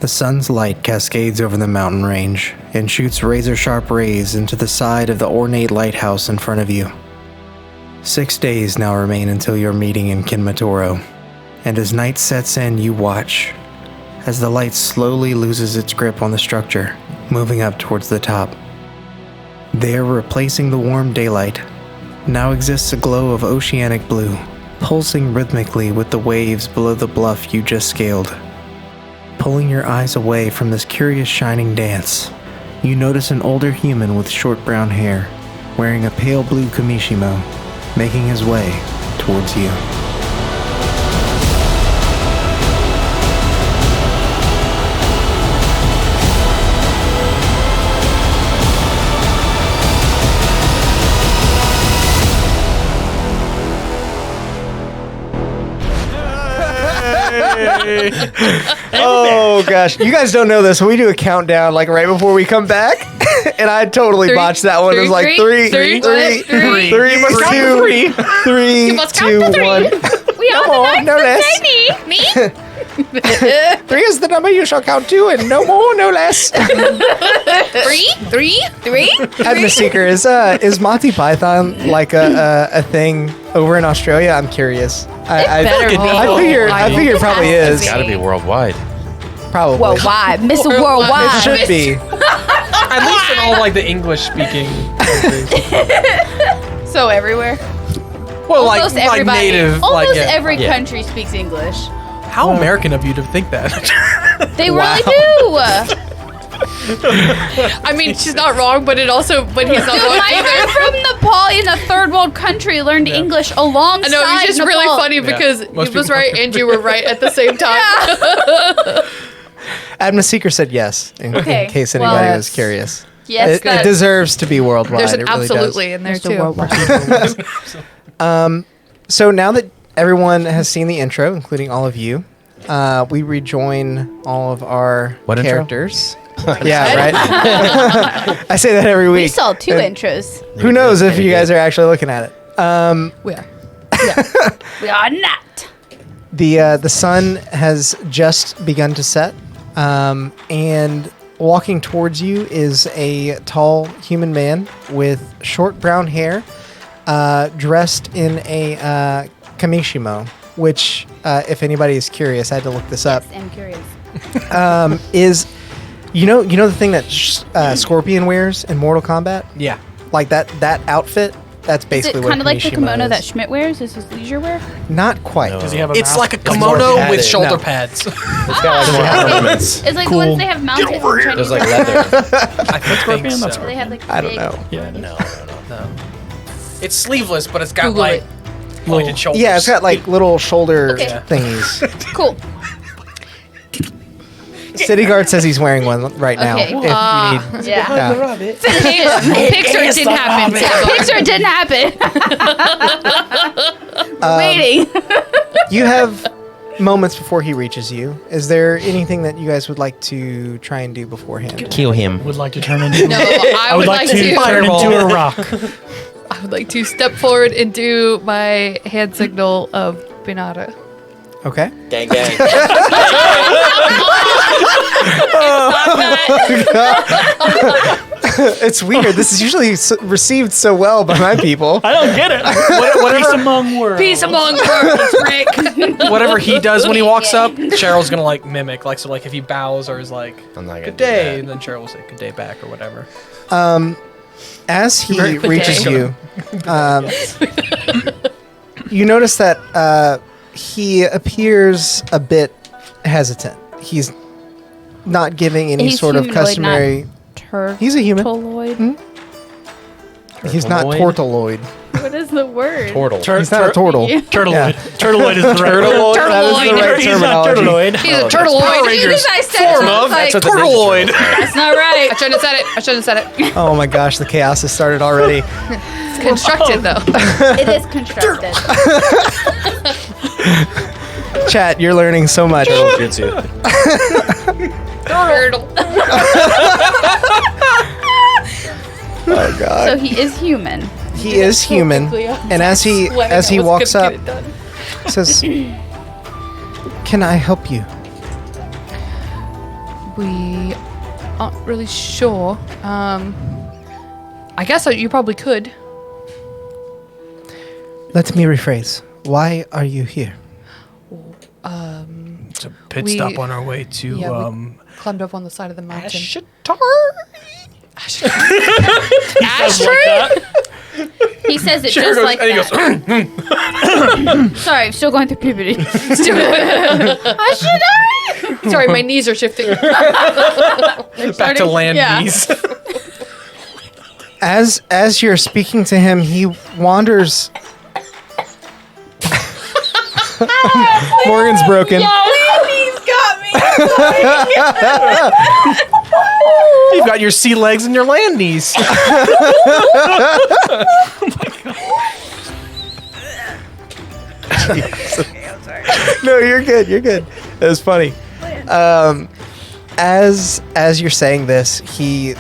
The sun's light cascades over the mountain range and shoots razor-sharp rays into the side of the ornate lighthouse in front of you. 6 days now remain until your meeting in Kinmatoro, and as night sets in, you watch as the light slowly loses its grip on the structure, moving up towards the top. There, replacing the warm daylight, now exists a glow of oceanic blue, pulsing rhythmically with the waves below the bluff you just scaled. Pulling your eyes away from this curious shining dance, you notice an older human with short brown hair, wearing a pale blue kamishimo, making his way towards you. Oh gosh, you guys don't know this. We do a countdown like right before we come back, and I totally botched that one. It was like three, two, one. We are the no less. Me? 3 is the number you shall count to, and no more, no less. Three? Miss Seeker, is Monty Python like a thing over in Australia? I'm curious. I figure it probably is. It's got to be worldwide. Probably. Worldwide. Mr. Worldwide. It should be. At least in all like the English-speaking countries. So everywhere? Well, Almost like everybody. native. Almost every country speaks English. How American of you to think that? They really do. I mean, she's not wrong, but he's not wrong My either. friend from Nepal in a third world country learned English alongside I know, it's just Nepal. really funny because he was right and you were right at the same time. Admiral Seeker said yes, in case anybody was curious. Yes, it deserves to be worldwide. There's an it really absolutely in there Mr. too. Worldwide. So now that everyone has seen the intro, including all of you, we rejoin all of our characters. Yeah, right? I say that every week. We saw 2 intros. Who knows if you guys are actually looking at it. We are. We are not. The sun has just begun to set, and walking towards you is a tall human man with short brown hair, dressed in a kamishimo, which, if anybody is curious, I had to look this up. I'm curious. Is you know the thing that Scorpion wears in Mortal Kombat? Yeah. Like that outfit. That's basically Is it what kind of like the kamishimo kimono is. that Schmidt wears? Is his leisure wear? Not quite. No. Does he have a It's mouth? like a more kimono padded. with shoulder No. pads. It's got like more ornaments. It's like the ones they have mounted in Chinese. There's like leather. I think so. They have like I don't big- know. Yeah. No. It's sleeveless, but it's got Google like pointed shoulders. Yeah, it's got like little shoulder Okay. thingies. Cool. City Guard says he's wearing one right now. Okay. If you need, Yeah. Pixar didn't happen. Picture didn't happen. Waiting. You have moments before he reaches you. Is there anything that you guys would like to try and do beforehand? Kill him. Would like to turn into. No, I would like to turn into a rock. I would like to step forward and do my hand signal of Binata. Okay. Gang, gang. It's weird. This is usually received so well by my people. I don't get it. Peace among worlds. Peace among worlds, Rick. Whatever he does when he walks up, Cheryl's gonna like mimic. Like so, like if he bows or is like I'm not gonna "Good do day," that. and then Cheryl will say "Good day" back or whatever. As he Very reaches bidet. you, you notice that he appears a bit hesitant. He's not giving any He's sort of humanoid, customary. Turtoloid. He's a human. He's not Turtoloid? tortoloid. What is the word? Turtle. He's not a turtle. Turtleoid. Yeah. Turtleoid is the right Turtleoid. That is the right He's not terminology. turtleoid. He's a turtleoid. As soon as I said it, I was like, That's what the Ninja Turtleoid. Turtles are. that's not right. I shouldn't have said it. Oh my gosh, the chaos has started already. It's constructed though. It is constructed. Chat, you're learning so much. Turtle Jutsu. Turtle. Oh god. So he is human. He is human, and as he walks up, says, "Can I help you?" We aren't really sure. I guess you probably could. Let me rephrase. Why are you here? It's a pit We- stop on our way to Yeah, we climbed up on the side of the mountain. He says it Cheryl just goes, like and he that. Sorry, I'm still going through puberty. Sorry, my knees are shifting. Back to land yeah. knees. As you're speaking to him, he wanders. Morgan's broken. He's got me. You've got your sea legs and your land knees. No, you're good. You're good. That was funny. As you're saying this, he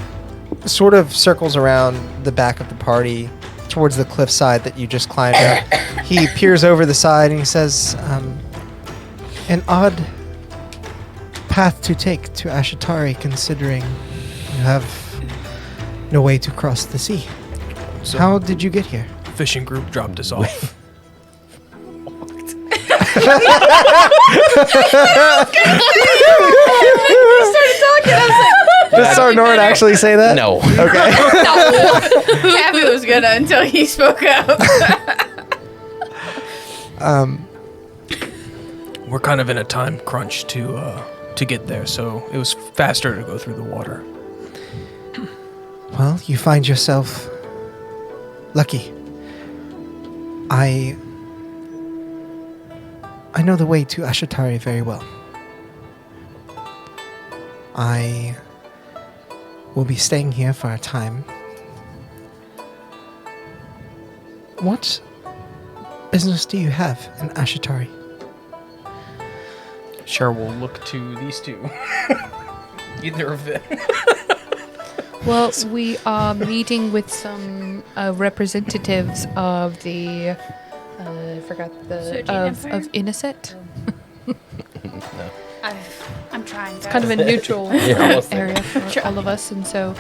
sort of circles around the back of the party towards the cliffside that you just climbed up. He peers over the side and he says, "An odd path to take to Ashatari, considering you have no way to cross the sea. How did you get here?" Fishing group dropped us off. Did Sarnord actually say that? No. Okay. Gabby was gonna until he spoke up. We're kind of in a time crunch to get there, so it was faster to go through the water. Well, you find yourself lucky. I know the way to Ashatari very well. I will be staying here for a time. What business do you have in Ashatari? Sure, we'll look to these two. Either of them. Well, we are meeting with some representatives of the. I forgot the Soji Empire? of Inniset. I'm trying. It's kind of a neutral almost area for all of us, and so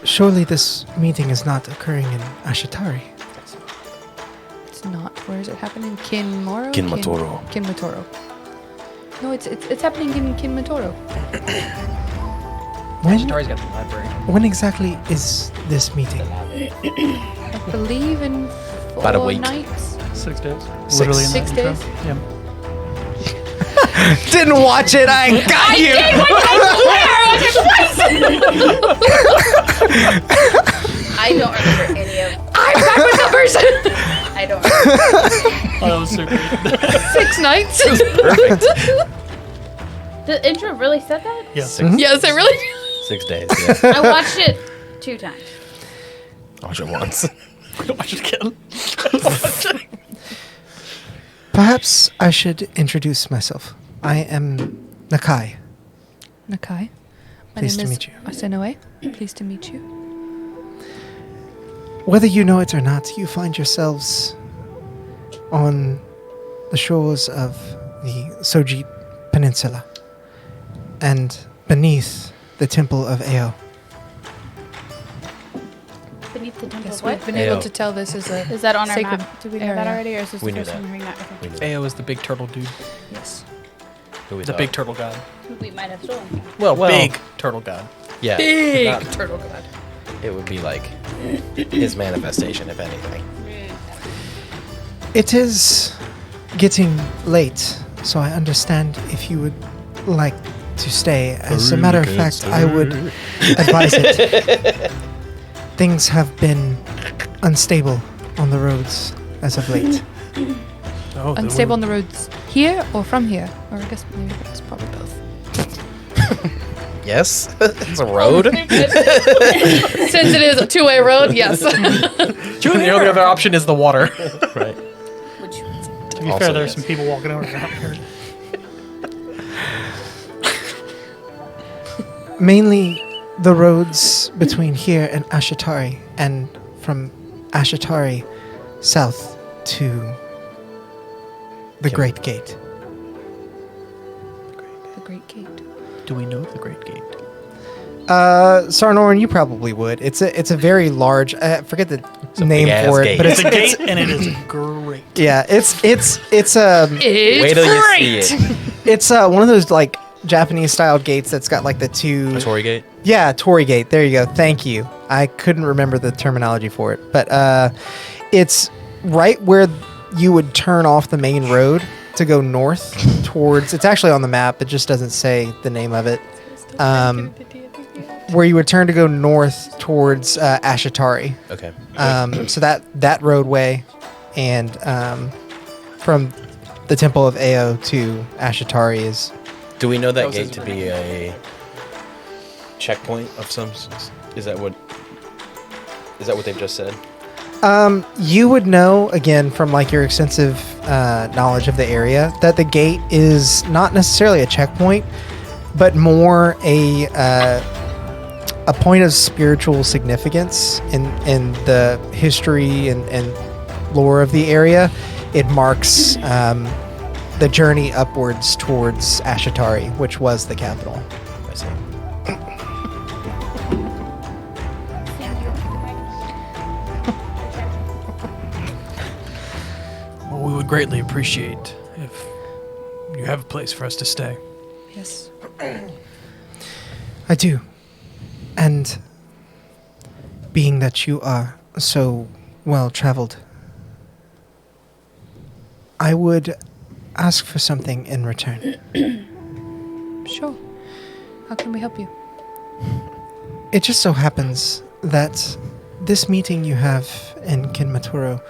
Surely this meeting is not occurring in Ashatari. it's not. Where is it happening? Kinmoro. Kinmatoro. Kinmatoro. No, it's happening in Kinmatoro. Ashatari's got the library. When exactly is this meeting? I believe in About a 4 week. nights. 6 days. Six- Literally in the 6 intro. days? Yeah. Didn't watch it. I got you. I don't remember any of. I'm back with numbers. I don't. Remember. Oh, that was so great. 6 nights. Perfect. The intro really said that. Yeah. Yes, it really. 6 days. Yeah. I watched it 2 times. Watch it once. Watch it again. Perhaps I should introduce myself. I am Nakai. Nakai. My Pleased name to is meet you. Asenoe. Pleased to meet you. Whether you know it or not, you find yourselves on the shores of the Sojit Peninsula and beneath the Temple of Ao. Beneath the temple. Yes, What? we've been able Ayo. to tell this is a Is that on our sacred map? Did we know that area. already, or is this We the knew first that. time hearing that? Okay. We knew Ao is the big turtle dude. Yes. who we The thought. big turtle god. We might have stolen. Well, Well- big turtle god. Yeah. Big Not- turtle god. It would be like his manifestation, if anything. It is getting late, so I understand if you would like to stay. As a matter of fact, I would advise it. Things have been unstable on the roads as of late. Oh, then Unstable we- on the roads here or from here? Or I guess maybe it's probably both. Yes? It's a road? Since it is a 2-way road, yes. The only other option is the water. Right. To be Also, fair, there's yes. some people walking over here. Mainly the roads between here and Ashatari, and from Ashatari south to the Great Gate. The Great Gate. Do we know the Great Gate? Sarnoran, you probably would. It's a very large. I forget the name big-ass for it, gate. but It's it's a gate, and it is great. yeah. It's It's Wait till you great. see it. it's one of those like Japanese style gates that's got like the two. A Torii gate. Yeah, Torii gate. There you go. Thank you. I couldn't remember the terminology for it, but it's right where you would turn off the main road to go north towards. It's actually on the map. It just doesn't say the name of it. Where you would turn to go north towards Ashitari. Okay. So that roadway, and from the Temple of Ao to Ashitari is. Do we know that was gate his to be a checkpoint of some? Is that what they've just said? You would know again from like your extensive knowledge of the area that the gate is not necessarily a checkpoint, but more a point of spiritual significance in the history and lore of the area. It marks the journey upwards towards Ashitari, which was the capital. I see. Well, we would greatly appreciate if you have a place for us to stay. Yes. I do. And being that you are so well traveled, I would ask for something in return. Sure. How can we help you? It just so happens that this meeting you have in Kinmaturo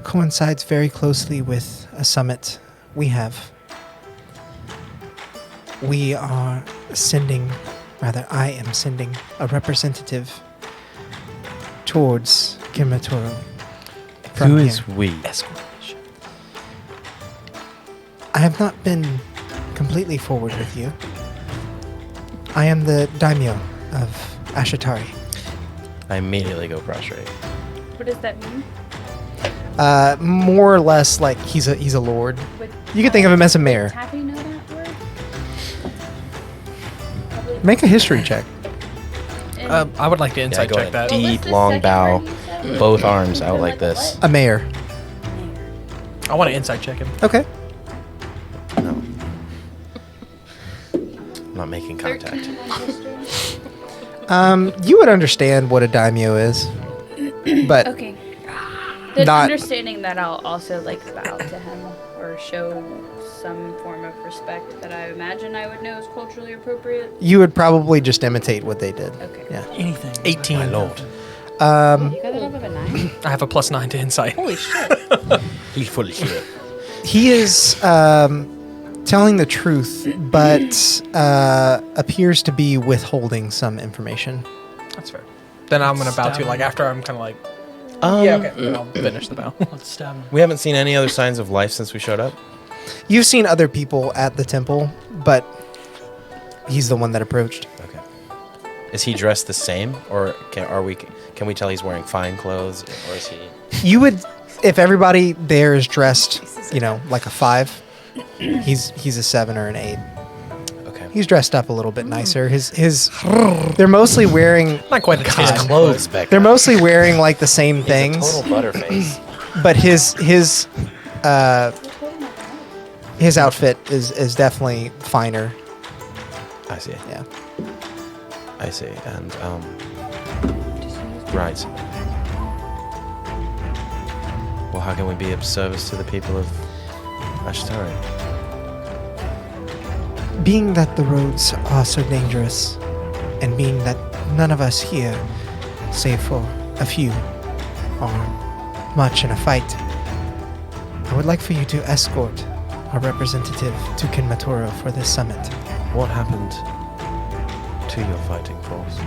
coincides very closely with a summit we have. I am sending a representative towards Kinmaturo. Who is we? I have not been completely forward with you. I am the Daimyo of Ashitari. I immediately go prostrate. What does that mean? More or less like he's a lord. Would You can think of him as a mayor. Taffy know that word? Probably Make a history check. And I would like to insight go check ahead. that. what was Deep, the long second bow, word you said? both arms out And like a this. A mayor. what? I want to insight check him. Okay. No. I'm not making contact. You would understand what a daimyo is, but Okay. The Not- understanding that I'll also like bow to him or show some form of respect that I imagine I would know is culturally appropriate. you would probably just imitate what they did. Okay. Yeah. Anything. 18. My lord. You got that off of a 9? I have a +9 to insight. Holy shit. He's full of shit. He is telling the truth, but appears to be withholding some information. That's fair. Then I'm gonna bow to like after I'm kind of like yeah okay. Then I'll finish the bow. Let's stab him. We haven't seen any other signs of life since we showed up. You've seen other people at the temple, but he's the one that approached. Okay. Is he dressed the same, or can we tell he's wearing fine clothes, or is he? You would, if everybody there is dressed, like a 5, he's a 7 or an 8. Okay. He's dressed up a little bit nicer. They're mostly wearing, Not quite a His 10. clothes back. they're mostly wearing like the same He's things, a total butterface. but his outfit is definitely finer. I see. Yeah. I see. And right. Well, how can we be of service to the people of Ashitari? Being that the roads are so dangerous, and being that none of us here, save for a few, are much in a fight, I would like for you to escort our representative to Kinmatoro for this summit. What happened to your fighting force?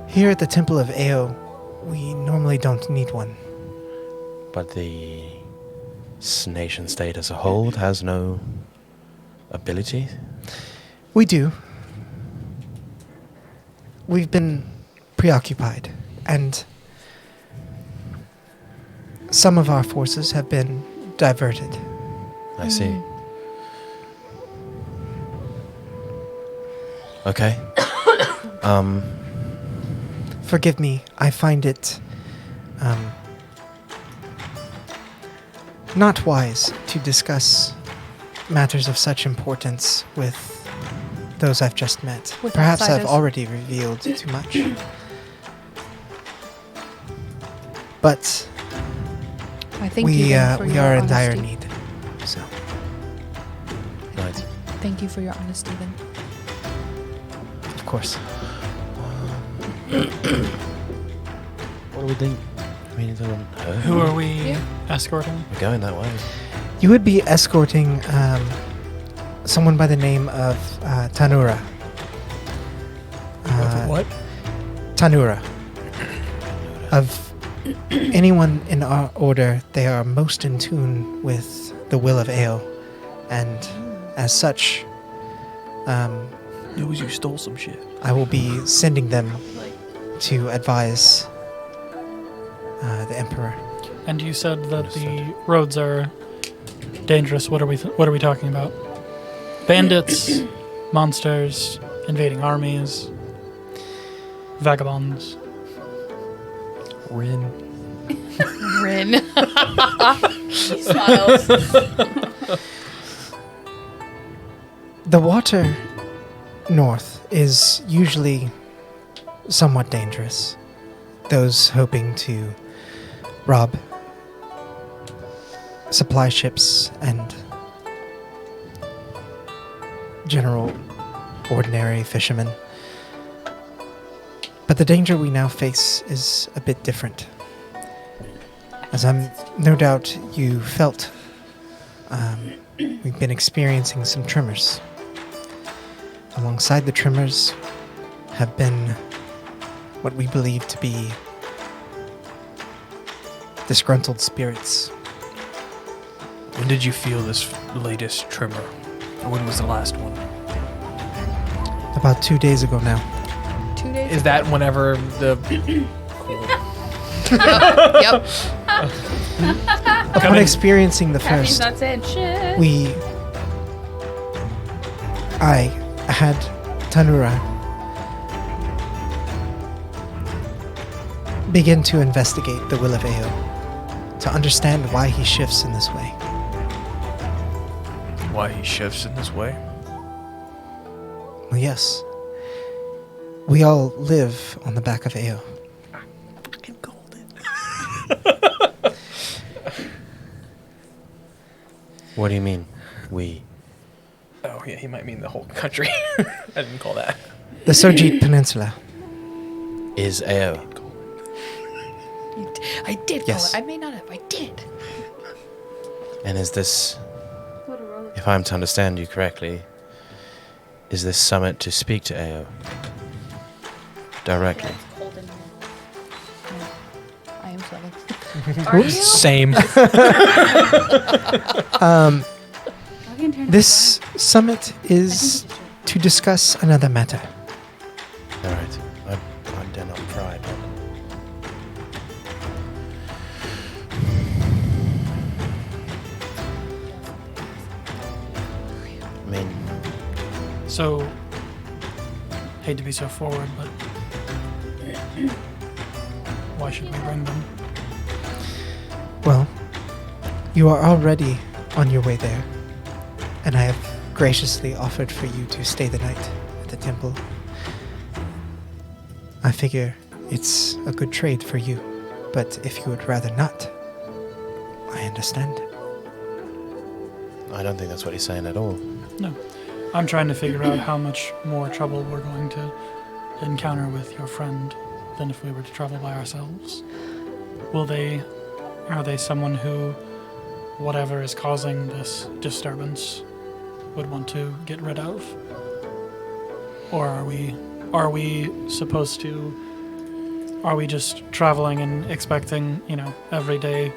Here at the Temple of Ao, we normally don't need one. But the nation state as a whole has no ability? We do. We've been preoccupied, and some of our forces have been diverted. I see. Okay. Forgive me, I find it not wise to discuss matters of such importance with those I've just met. With Perhaps I've outsiders. already revealed too much. But I thank you we then for we your are in dire honesty. need. So Right. Thank you for your honesty then. of course. What do we think? I mean, is anyone hurt? Who are we Yeah. escorting? We're going that way. You would be escorting someone by the name of Tanura. Of what? Tanura. Of anyone in our order, they are most in tune with the will of Ao, and as such, Knows you stole some shit. I will be sending them to advise the Emperor. And you said that the roads are dangerous. What are we talking about? Bandits, monsters, invading armies, vagabonds. Rin. Rin. He smiles. The water north is usually somewhat dangerous. Those hoping to rob supply ships and general ordinary fishermen. But the danger we now face is a bit different. As I'm no doubt you felt, we've been experiencing some tremors. Alongside the tremors have been what we believe to be disgruntled spirits. When did you feel this latest tremor? Or when was the last one? About 2 days ago now. 2 days. Is that whenever the Yep. Upon experiencing the That means first, not saying shit. I had Tanura begin to investigate the will of Ao, to understand why he shifts in this way. Why he shifts in this way? Well, yes. We all live on the back of Ao. What do you mean? We. oh yeah, he might mean the whole country. I didn't call that. The Sojit Peninsula. Is Ao. I did Yes. call it. I may not have. I did. And is this, What a roller. if I'm to understand you correctly, is this summit to speak to Ao? Directly. It's cold in here. I am sweating. Are you? Same. I can turn This summit is to discuss another matter. Alright. I dare not pry, but. I mean, So, hate to be so forward, but why should we bring them? Well, you are already on your way there, and I have graciously offered for you to stay the night at the temple. I figure it's a good trade for you, but if you would rather not, I understand. I don't think that's what he's saying at all. No. I'm trying to figure out how much more trouble we're going to encounter with your friend than if we were to travel by ourselves. Are they someone who, whatever is causing this disturbance, would want to get rid of? Or are we just traveling and expecting, everyday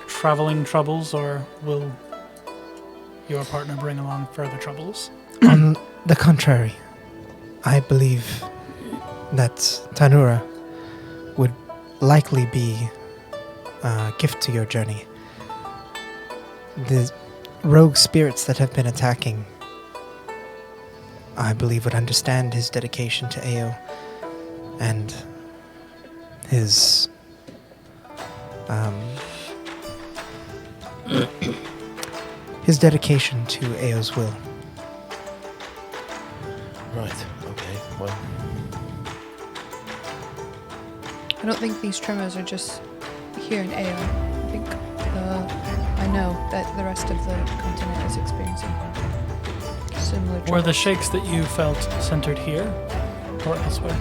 traveling troubles, or will your partner bring along further troubles? On the contrary, I believe that Tanura would likely be a gift to your journey. The rogue spirits that have been attacking I believe, would understand his dedication to Ao and his his dedication to Ao's will. Right. Okay. Well, I don't think these tremors are just here in Ao. I think I know that the rest of the continent is experiencing similar tremors. Were the shakes that you felt centered here or elsewhere?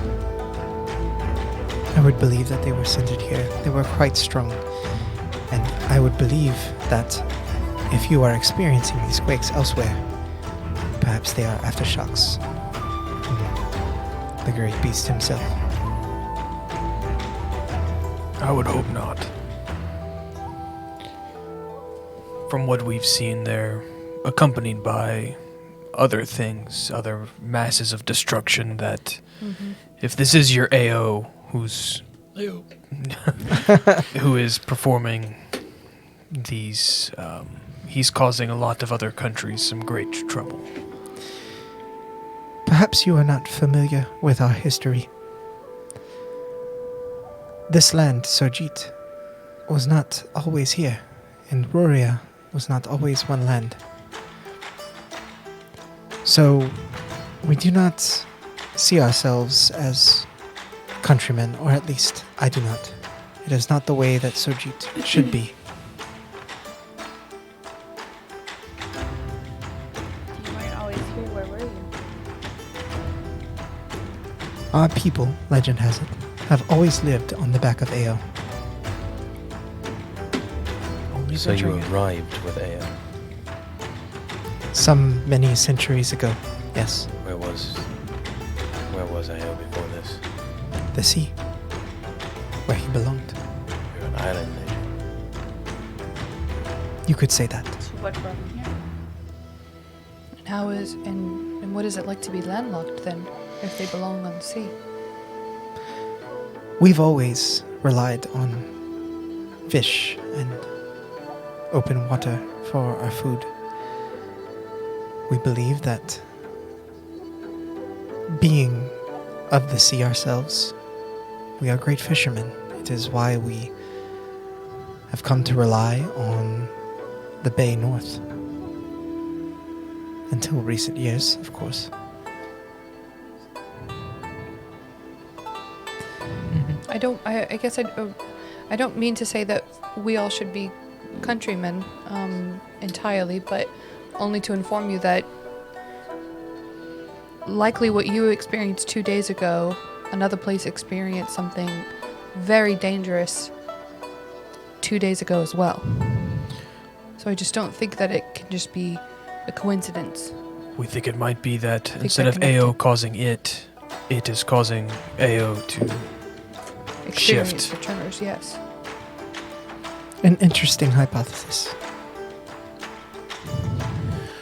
I would believe that they were centered here. They were quite strong. And I would believe that if you are experiencing these quakes elsewhere, perhaps they are aftershocks from the great beast himself. I would hope not. From what we've seen, they're accompanied by other things, other masses of destruction that, if this is your AO who's who is performing these, he's causing a lot of other countries some great trouble. Perhaps you are not familiar with our history. This land, Sojit, was not always here, and Ruria was not always one land. So, we do not see ourselves as countrymen, or at least I do not. It is not the way that Sojit should be. You weren't always here. Where were you? Our people, legend has it, have always lived on the back of Ao. so you arrived with Ao. Some many centuries ago, yes. Where was Ao before this? The sea, where he belonged. You're an island nation. You could say that. So what brought him here? And how is and what is it like to be landlocked then, if they belong on the sea? We've always relied on fish and open water for our food. We believe that being of the sea ourselves, we are great fishermen. It is why we have come to rely on the bay north. Until recent years, of course. I guess I don't mean to say that we all should be countrymen entirely, but only to inform you that likely what you experienced 2 days ago, another place experienced something very dangerous 2 days ago as well. So I just don't think that it can just be a coincidence. We think it might be that Think instead they're of AO connected. causing it, it is causing AO to Experience shift. the tremors, yes. An interesting hypothesis.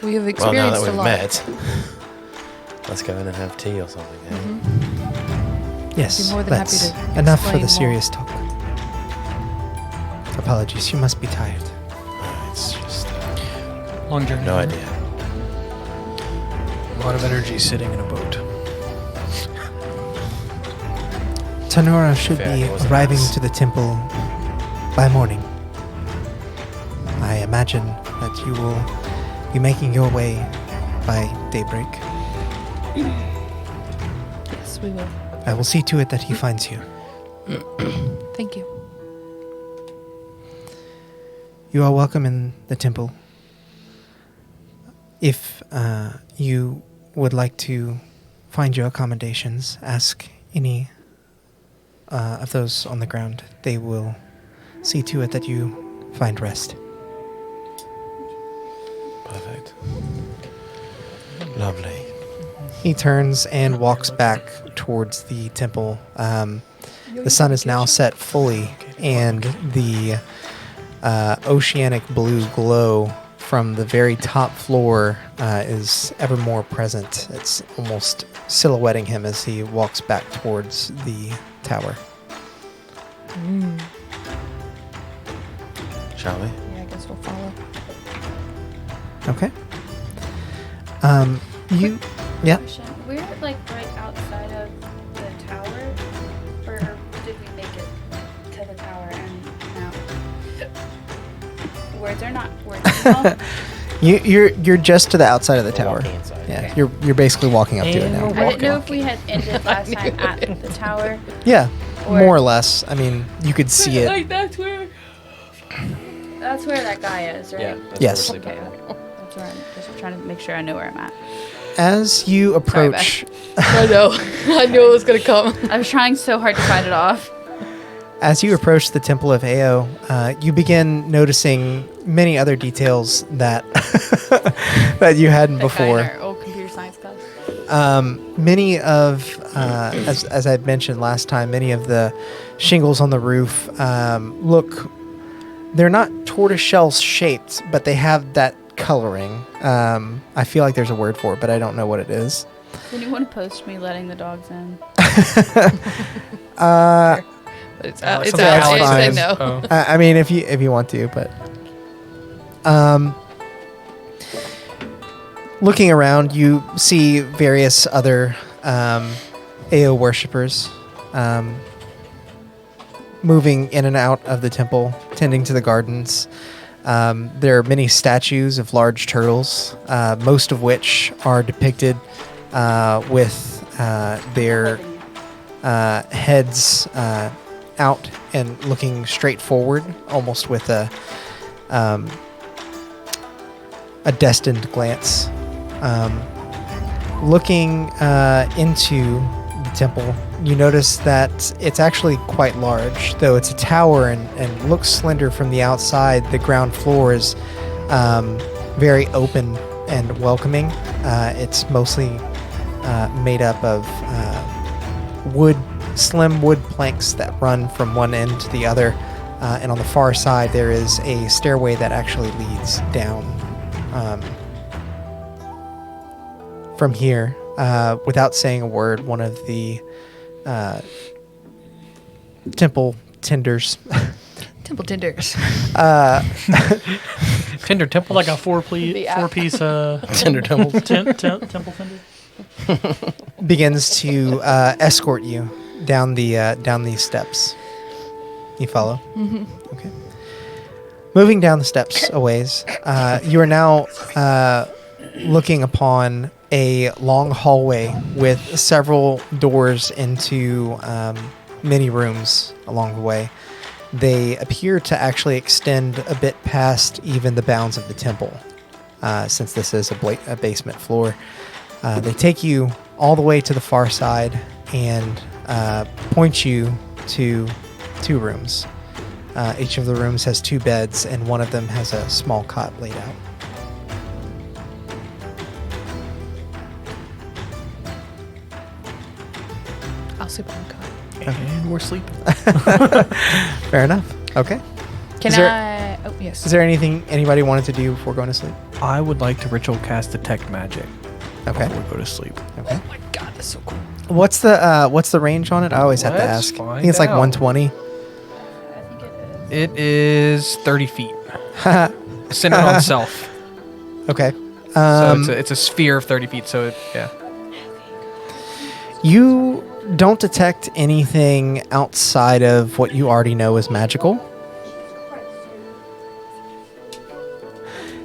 We have Well, now experienced that a we've lot. met, let's go in and have tea or something. Eh? Yes, Be more than happy let's. to Enough for explain the more. serious talk. Apologies, you must be tired. It's just Long journey. no idea. A lot of energy sitting in a boat. Tanora should Fair, be it wasn't arriving us. to the temple by morning. I imagine that you will be making your way by daybreak. Yes, we will. I will see to it that he finds you. Thank you. You are welcome in the temple. If you would like to find your accommodations, ask any of those on the ground. They will see to it that you find rest. Perfect. Lovely. He turns and walks back towards the temple. The sun is now set fully, and the oceanic blue glow from the very top floor is ever more present. It's almost silhouetting him as he walks back towards the tower. Shall we? Yeah, I guess we'll follow. Okay. You Yeah. Question. We're like right outside of the tower, or did we make it to the tower and now? Words are not words. Are You're just to the outside of the tower. Walking inside. Yeah, you're basically walking up to it now. I didn't know if we had ended last time at the tower. Yeah, Or- more or less. I mean, you could see it. Like that's where that guy is, right? Yeah. That's Yes. where we're Okay. sleeping. That's where I'm just trying to make sure I know where I'm at. As you approach, I know. I knew it was gonna come. I was trying so hard to fight it off. as you approach the Temple of Ao, you begin noticing many other details that that you hadn't before. Our old computer science class. Many of, as I mentioned last time, many of the shingles on the roof they're not tortoiseshell shaped, but they have that coloring. I feel like there's a word for it, but I don't know what it is. Does anyone post me letting the dogs in? But it's out. It's something out. Alex It's said say no. Oh. I mean, if you want to, but looking around, you see various other Ao worshippers moving in and out of the temple, tending to the gardens. There are many statues of large turtles, most of which are depicted with their heads out and looking straight forward, almost with a destined glance. Looking into the temple, you notice that it's actually quite large, though it's a tower and looks slender from the outside. The ground floor is very open and welcoming. It's mostly made up of slim wood planks that run from one end to the other. And on the far side, there is a stairway that actually leads down from here. Without saying a word, one of the temple tenders. Temple tenders. Tinder temple. Like a The app. four-piece Tinder temple. temple tender. begins to escort you down these steps. You follow? Mm-hmm. Okay. Moving down the steps a ways, you are now looking upon a long hallway with several doors into many rooms along the way. They appear to actually extend a bit past even the bounds of the temple, since this is a basement floor. They take you all the way to the far side and point you to 2 rooms. Each of the rooms has 2 beds, and one of them has a small cot laid out. I'll sleep on the cot. And we're sleeping. Fair enough. Okay. Can Is there- I? Oh yes. Is there anything anybody wanted to do before going to sleep? I would like to ritual cast detect magic Okay. before we go to sleep. Okay. Oh my god, that's so cool. What's the range on it? I always have to Let's ask. I find think it's like out. 120. I think it is. It is 30 feet. Centered on self. Okay. So it's a sphere of 30 feet. So yeah. You don't detect anything outside of what you already know is magical.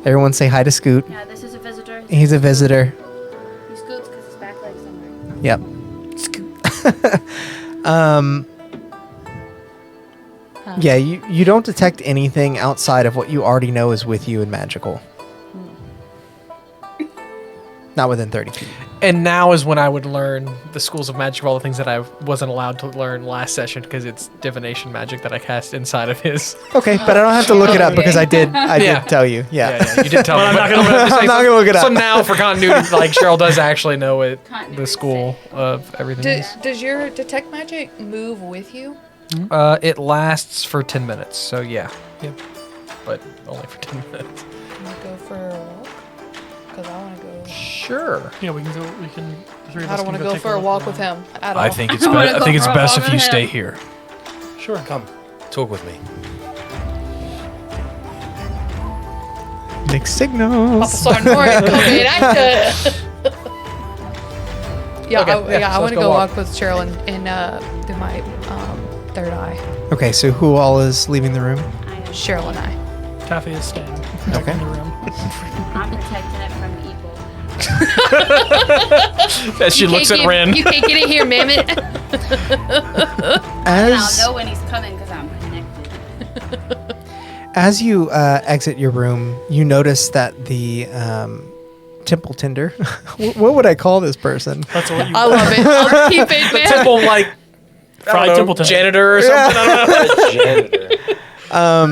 Everyone say hi to Scoot. Yeah, this is a visitor. He's a visitor. He scoots because his back leg's somewhere. Yep. Yeah, you don't detect anything outside of what you already know is with you and magical. Not within 30 feet. And now is when I would learn the schools of magic, all the things that I wasn't allowed to learn last session because it's divination magic that I cast inside of his. Okay, but I don't have to look it up because I did Yeah. tell you. Yeah. You did tell me. I'm not but- gonna- but just I'm not so- gonna look it So up. now for continuity, like Cheryl does actually know it, the Continuity school of everything. Does your detect magic move with you? It lasts for 10 minutes, so yeah. Yep. But only for 10 minutes. Can we go for a walk? Because I want to go. Sure. Yeah, we can go. We can. The 3 of I us don't can want to go go take for a look walk around. with him at all. I think it's I wanna I go think it's for a best walk if you with stay him. here. Sure. Come, talk with me. Mixed signals. Papa Sarnori coming at Yeah, Okay, I so want let's to go go walk. walk with Cheryl and do my third eye. Okay, so who all is leaving the room? I am Cheryl and I. Taffy is staying back Okay. in the room. I'm protecting it from evil. As she looks at Ren. You can't get in here, Mammoth. And As I'll know when he's coming because I'm connected. As you exit your room, you notice that the temple tender. What would I call this person? That's what you. I love it. I'll keep it, man. Temple like Fried temple tender. janitor or something. I don't know.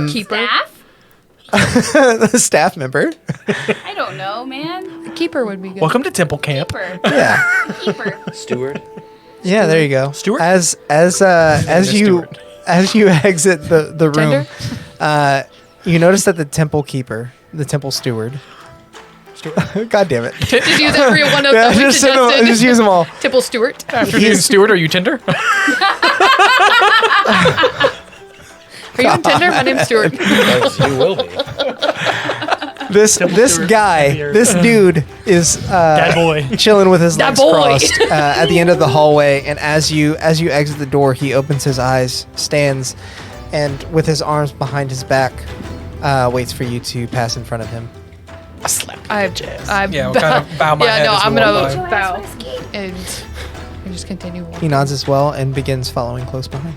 Janitor. Keeper. Staff? The staff member. I don't know, man. Keeper would be good. Welcome to Temple Camp. Keeper. Yeah, Keeper. Steward. yeah. There you go. Steward? As you exit the room, you notice that the temple keeper, the temple steward. God damn it! Just use every one of Yeah, them. just use them all. Temple Stewart. Afternoon Steward, are you Tinder? Are you on Tinder? My name's Stewart. As you will be. This Steward. guy, this dude is That boy. chilling with his That legs boy. crossed at the end of the hallway, and as you exit the door, he opens his eyes, stands, and with his arms behind his back, waits for you to pass in front of him. I Yeah, we'll kind of bow my yeah, head no, as we I'm walk gonna by. bow and just continue walking. He nods as well and begins following close behind.